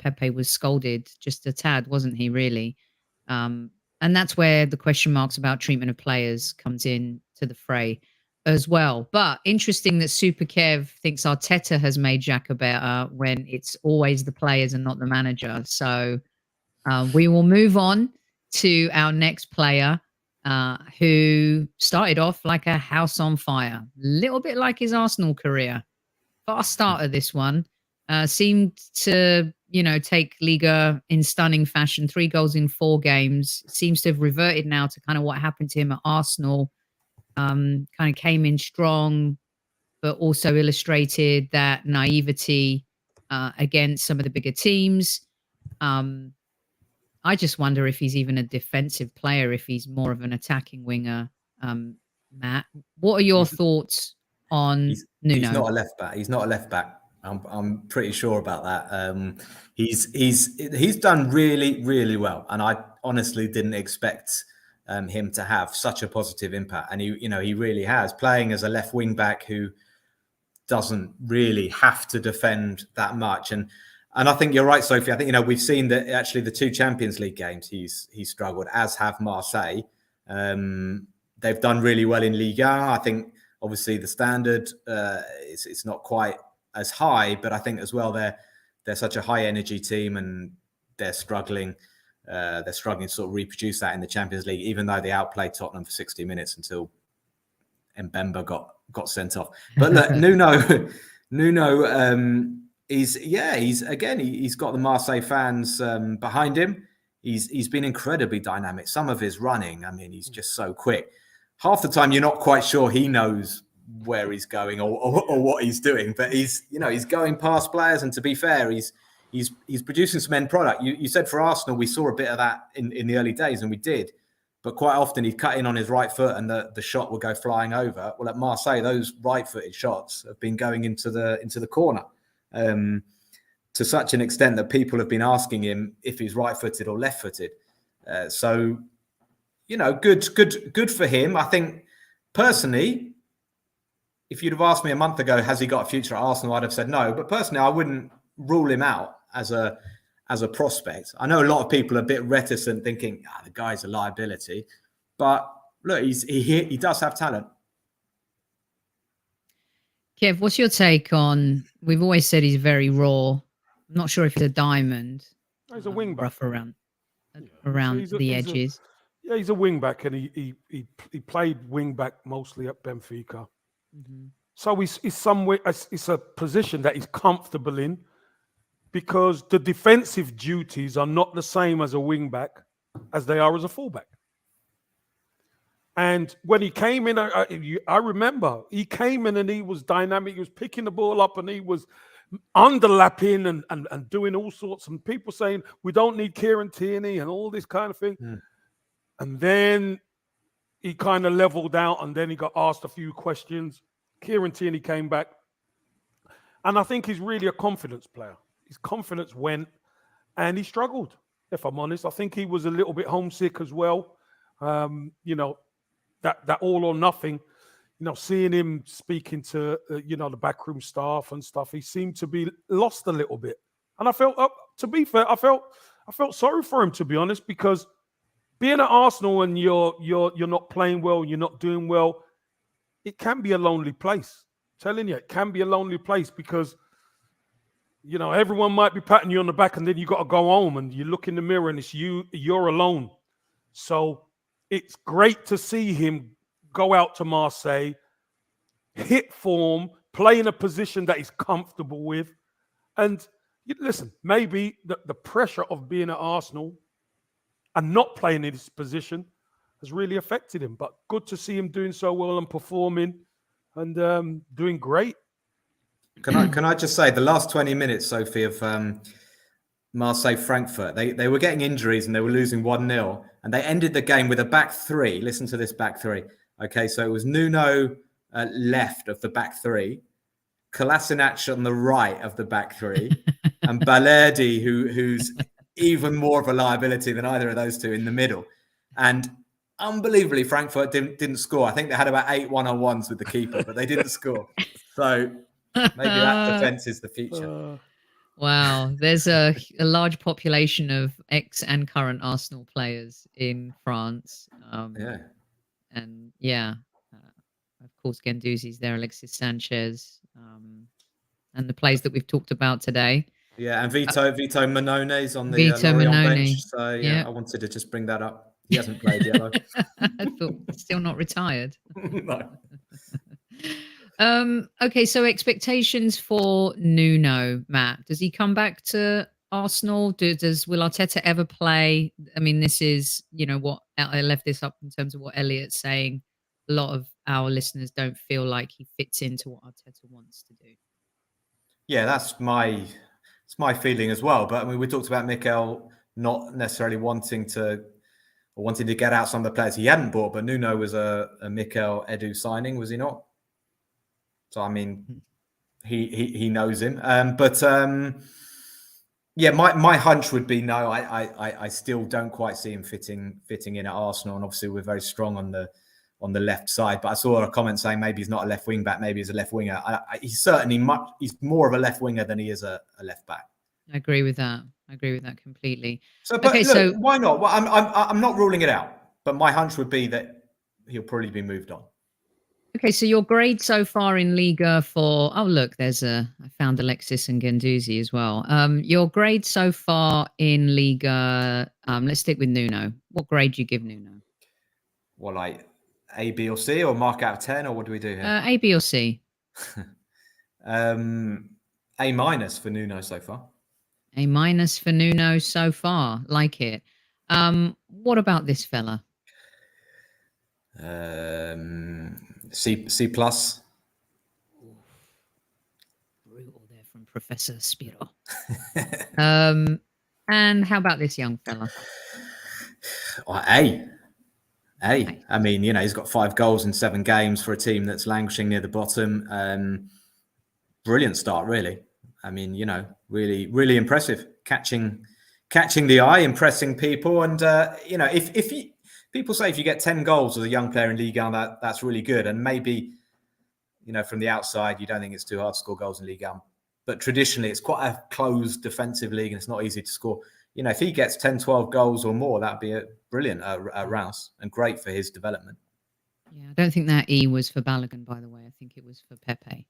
Pepe was scolded just a tad, wasn't he? Really, and that's where the question marks about treatment of players comes in to the fray as well. But interesting that Super Kev thinks Arteta has made Xhaka better when it's always the players and not the manager. So. We will move on to our next player who started off like a house on fire, a little bit like his Arsenal career. Fast starter, this one. Seemed to, take Liga in stunning fashion, 3 goals in 4 games. Seems to have reverted now to kind of what happened to him at Arsenal. Kind of came in strong, but also illustrated that naivety against some of the bigger teams. I just wonder if he's even a defensive player, if he's more of an attacking winger. Matt, what are your thoughts on Nuno? He's not a left back. He's not a left back. I'm pretty sure about that. He's done really, really well, and I honestly didn't expect him to have such a positive impact. And he really has, playing as a left wing back who doesn't really have to defend that much. And I think you're right, Sophie. I think, we've seen that actually the 2 Champions League games he's struggled, as have Marseille. They've done really well in Ligue 1. I think obviously the standard it's not quite as high, but I think as well they're such a high energy team and they're struggling. They're struggling to sort of reproduce that in the Champions League, even though they outplayed Tottenham for 60 minutes until Mbemba got sent off. But look, Nuno. He's got the Marseille fans behind him. He's been incredibly dynamic. Some of his running, I mean, he's just so quick. Half the time, you're not quite sure he knows where he's going or what he's doing. But he's going past players, and to be fair, he's producing some end product. You said for Arsenal, we saw a bit of that in the early days, and we did. But quite often he'd cut in on his right foot and the shot would go flying over. Well, at Marseille, those right-footed shots have been going into the corner. To such an extent that people have been asking him if he's right-footed or left-footed. So, good for him. I think personally, if you'd have asked me a month ago, has he got a future at Arsenal, I'd have said no. But personally, I wouldn't rule him out as a prospect. I know a lot of people are a bit reticent, thinking the guy's a liability. But look, he does have talent. Kev, what's your take on? We've always said he's very raw. I'm not sure if he's a diamond. He's a wing back, rough around the edges. He's a wing back, and he played wing back mostly at Benfica. Mm-hmm. So it's a position that he's comfortable in, because the defensive duties are not the same as a wing back as they are as a fullback. And when he came in, I remember he came in and he was dynamic. He was picking the ball up and he was underlapping and doing all sorts. And people saying, we don't need Kieran Tierney and all this kind of thing. Mm. And then he kind of leveled out and then he got asked a few questions. Kieran Tierney came back. And I think he's really a confidence player. His confidence went and he struggled, if I'm honest. I think he was a little bit homesick as well. That all or nothing, seeing him speaking to, the backroom staff and stuff, he seemed to be lost a little bit. And I felt, to be fair, I felt sorry for him, to be honest, because being at Arsenal and you're not playing well, you're not doing well, it can be a lonely place. I'm telling you, it can be a lonely place because, everyone might be patting you on the back and then you got to go home and you look in the mirror and it's you're alone. So it's great to see him go out to Marseille, hit form, play in a position that he's comfortable with. And listen, maybe the pressure of being at Arsenal and not playing in his position has really affected him. But good to see him doing so well and performing and doing great. Can I just say the last 20 minutes, Sophie, of Marseille Frankfurt, they were getting injuries and they were losing 1-0 and they ended the game with a back three. Listen to this back three. Okay, so it was Nuno left of the back three, Kolasinac on the right of the back three, and Balerdi, who's even more of a liability than either of those two in the middle. And unbelievably, Frankfurt didn't score. I think they had about 8 one-on-ones with the keeper, but they didn't score. So maybe that defense is the future. Wow, there's a large population of ex and current Arsenal players in France. And of course, Guendouzi's there, Alexis Sanchez, and the players that we've talked about today. Yeah, and Vito Manone's on the Lorient bench. So yeah, I wanted to just bring that up. He hasn't played yet, though. I thought still not retired. No. Okay, so expectations for Nuno, Matt. Does he come back to Arsenal? Will Arteta ever play? I mean, this is, what I left this up in terms of what Elliot's saying. A lot of our listeners don't feel like he fits into what Arteta wants to do. Yeah, that's my feeling as well. But I mean, we talked about Mikel not necessarily wanting to get out some of the players he hadn't bought, but Nuno was a Mikel Edu signing, was he not? So, I mean, he knows him. My hunch would be no. I still don't quite see him fitting in at Arsenal. And obviously, we're very strong on the left side. But I saw a comment saying maybe he's not a left wing back. Maybe he's a left winger. He's certainly he's more of a left winger than he is a left back. I agree with that. Completely. So why not? Well, I'm not ruling it out. But my hunch would be that he'll probably be moved on. Okay, so your grade so far in Liga for... Oh, look, I found Alexis and Guendouzi as well. Your grade so far in Liga, let's stick with Nuno. What grade do you give Nuno? Well, like A, B, or C, or mark out of 10, or what do we do here? A, B, or C? A- for Nuno so far. A- for Nuno so far. Like it. What about this fella? C plus. Brutal there from Professor Spiro. And how about this young fella? A. I mean, he's got 5 goals in 7 games for a team that's languishing near the bottom. Brilliant start, really. I mean, really, really impressive. Catching the eye, impressing people, and people say if you get 10 goals as a young player in Ligue 1, that's really good. And maybe, from the outside, you don't think it's too hard to score goals in Ligue 1. But traditionally, it's quite a closed defensive league and it's not easy to score. If he gets 10, 12 goals or more, that'd be brilliant at Rouse and great for his development. Yeah, I don't think that E was for Balogun, by the way. I think it was for Pepe.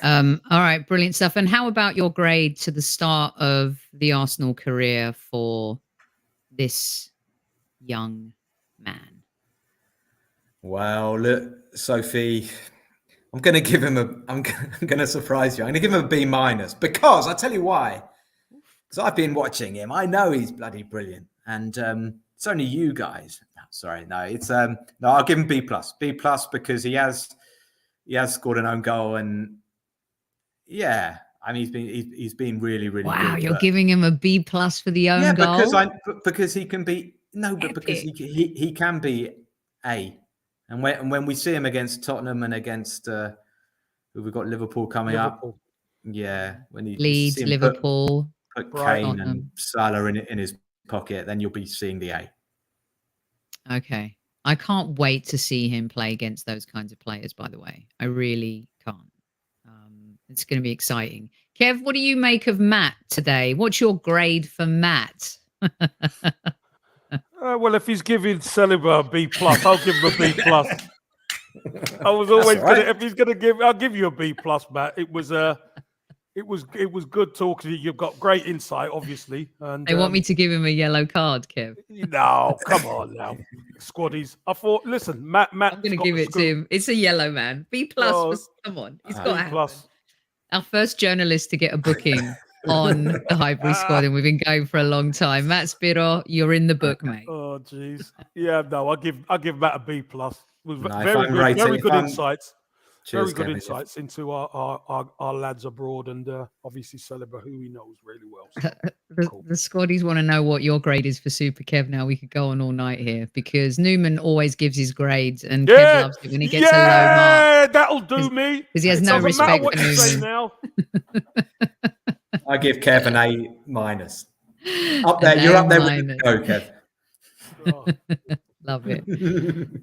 All right, brilliant stuff. And how about your grade to the start of the Arsenal career for this young man? Well, look, Sophie, I'm going to give him I'm going to surprise you. I'm going to give him a B- because I'll tell you why. Because I've been watching him. I know he's bloody brilliant. And it's only you guys. Sorry, no, it's no. I'll give him B+. B+ because he has scored an own goal, and yeah, I mean he's been really really Wow, good. you're giving him a B+ for the own goal. Because he can be but because he can be A, and when we see him against Tottenham and against who we've got Liverpool coming up, yeah, when he Leeds, Liverpool, put Kane and Salah in his pocket, then you'll be seeing the A. Okay. I can't wait to see him play against those kinds of players, by the way. I really can't. It's going to be exciting. Kev, what do you make of Matt today? What's your grade for Matt? Well, if he's giving Saliba a B+, I'll give him a B+. I was always going to, if he's going to give, I'll give you a B+, Matt. It was good talking to you. You've got great insight, obviously. And they want me to give him a yellow card, Kev. No, come on now, squaddies. I thought, listen, Matt. I'm going to give it to him. It's a yellow, man. B+. Come on, he's got to happen. Our first journalist to get a booking on the Highbury Squad, and we've been going for a long time. Matt Spiro, you're in the book, mate. Oh, jeez. Yeah, no, I'll give Matt a B+. With No, very good insights. Cheers, very good insights into our lads abroad, and obviously Saliba, who he knows really well. So, the squaddies want to know what your grade is for Super Kev. Now we could go on all night here because Newman always gives his grades, and Kev loves it when he gets a low mark. Yeah, that'll do me. Because he has no respect for Newman. Now. I give Kev an A-. Up there, you're up there with the go, Kev. Oh. Love it.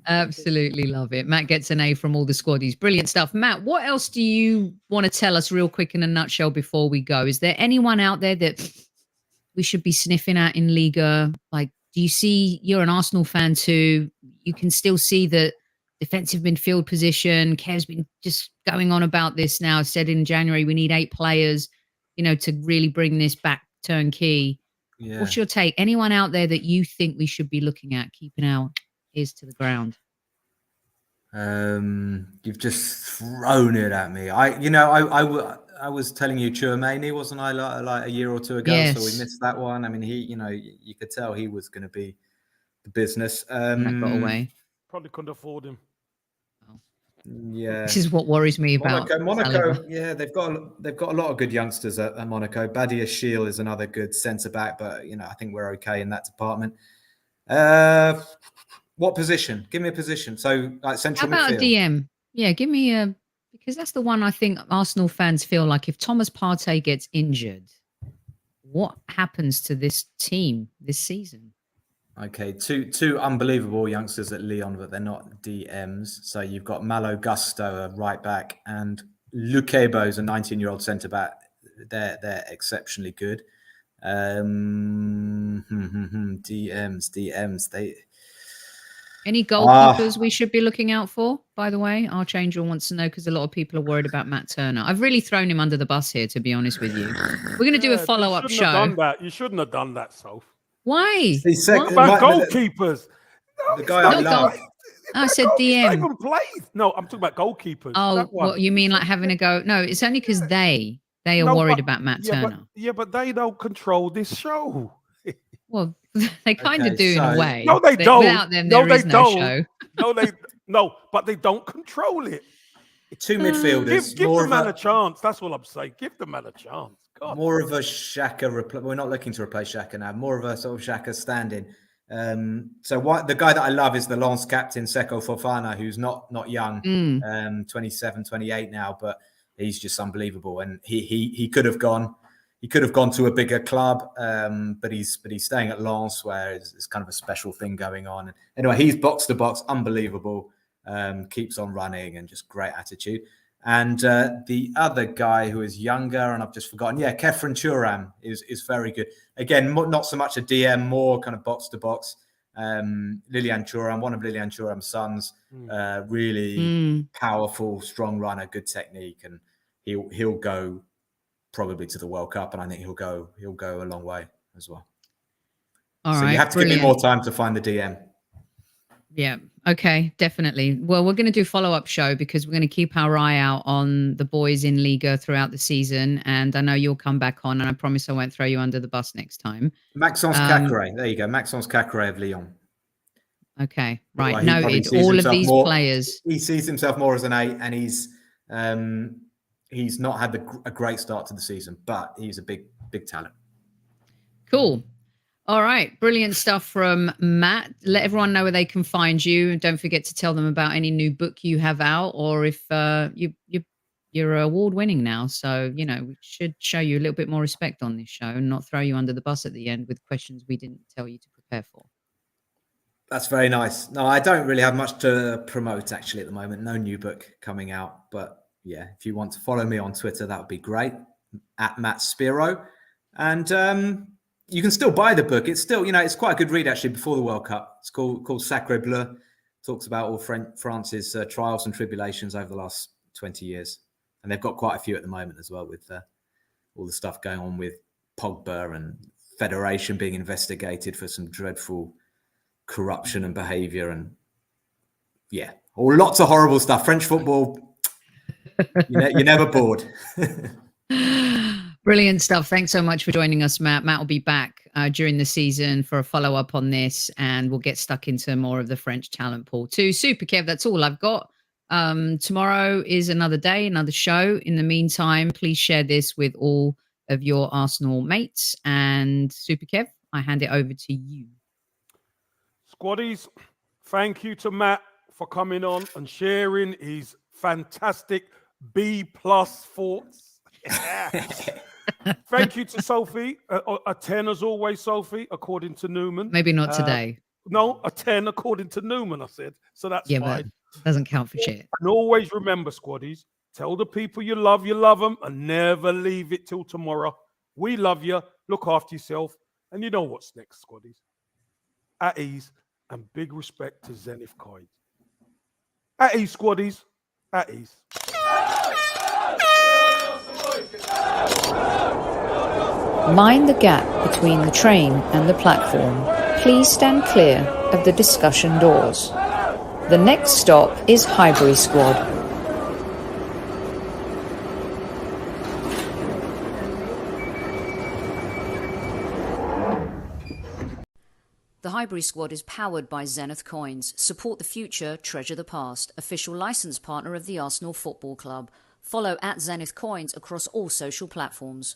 Absolutely love it. Matt gets an A from all the squaddies. Brilliant stuff. Matt, what else do you want to tell us real quick in a nutshell before we go? Is there anyone out there that we should be sniffing at in Liga? Like, do you see, you're an Arsenal fan too, you can still see the defensive midfield position. Kev's been just going on about this now. Said in January, we need 8 players, to really bring this back turnkey. Yeah. What's your take? Anyone out there that you think we should be looking at, keeping our ears to the ground? You've just thrown it at me. I was telling you Tchouaméni, wasn't I, like a year or two ago? Yes. So we missed that one. I mean, you could tell he was going to be the business. That got away. Probably couldn't afford him. Yeah, this is what worries me about Monaco. Yeah, they've got a lot of good youngsters at Monaco. Badia Shiel is another good centre back, but I think we're okay in that department. What position? Give me a position. So like central midfield. How about a DM? Yeah, give me because that's the one I think Arsenal fans feel like if Thomas Partey gets injured, what happens to this team this season? Okay, two unbelievable youngsters at Lyon, but they're not DMs. So you've got Malo Gusto, a right back, and Lukebo's a 19-year-old centre back. They're exceptionally good. DMs. Any goalkeepers we should be looking out for? By the way, our changer wants to know because a lot of people are worried about Matt Turner. I've really thrown him under the bus here, to be honest with you. We're going to do a follow-up show. You shouldn't have done that, Soph. Why? What about goalkeepers? The guy I love. I said DM. Even played. No, I'm talking about goalkeepers. Oh, what you mean like having a go? No, it's only because they are worried about Matt Turner. But they don't control this show. Well, they kind of do in a way. No, they don't. Without them, there is no show. But they don't control it. 2 midfielders. Give the man a chance. That's what I'm saying. Give the man a chance. God. More of a Xhaka. We're not looking to replace Xhaka now. More of a sort of Xhaka stand-in. The guy that I love is the Lens captain Seko Fofana, who's not young, 27, 28 now, but he's just unbelievable. And he could have gone. He could have gone to a bigger club, but he's staying at Lens, where it's kind of a special thing going on. And anyway, he's box to box, unbelievable. Keeps on running and just great attitude. And the other guy who is younger, and I've just forgotten, Kefren Thuram is very good. Again, not so much a DM, more kind of box to box. Lilian Thuram, one of Lilian Thuram's sons, really powerful, strong runner, good technique, and he'll go probably to the World Cup, and I think he'll go a long way as well. All so right, you have to give me more time to find the DM. Yeah. Okay. Definitely. Well, we're going to do follow-up show because we're going to keep our eye out on the boys in Liga throughout the season. And I know you'll come back on, and I promise I won't throw you under the bus next time. Maxence Cacré. There you go. Maxence Cacré of Lyon. Okay. Right. Well, Noted. All of these players. He sees himself more as an 8, and he's not had a great start to the season, but he's a big talent. Cool. All right. Brilliant stuff from Matt. Let everyone know where they can find you. And don't forget to tell them about any new book you have out, or if you're award winning now. So, we should show you a little bit more respect on this show and not throw you under the bus at the end with questions we didn't tell you to prepare for. That's very nice. No, I don't really have much to promote actually at the moment. No new book coming out. But yeah, if you want to follow me on Twitter, that would be great. At Matt Spiro. And you can still buy the book. It's still, it's quite a good read actually before the World Cup. It's called Sacre Bleu. Talks about all France's trials and tribulations over the last 20 years. And they've got quite a few at the moment as well with all the stuff going on with Pogba and Federation being investigated for some dreadful corruption and behaviour. And yeah, lots of horrible stuff. French football, you're never bored. Brilliant stuff. Thanks so much for joining us, Matt. Matt will be back during the season for a follow-up on this, and we'll get stuck into more of the French talent pool too. Super, Kev, that's all I've got. Tomorrow is another day, another show. In the meantime, please share this with all of your Arsenal mates. And Super, Kev, I hand it over to you. Squaddies, thank you to Matt for coming on and sharing his fantastic B+ thoughts. Yeah. Thank you to Sophie. A 10 as always, Sophie, according to Newman. Maybe not today. No, a 10 according to Newman, I said. So that's fine. But doesn't count for shit. And always remember, Squaddies, tell the people you love them, and never leave it till tomorrow. We love you. Look after yourself. And you know what's next, Squaddies. At ease and big respect to Zenith Coins. At ease, Squaddies. At ease. Mind the gap between the train and the platform. Please stand clear of the discussion doors. The next stop is Highbury Squad. The Highbury Squad is powered by Zenith Coins. Support the future, treasure the past. Official licence partner of the Arsenal Football Club. Follow at Zenith Coins across all social platforms.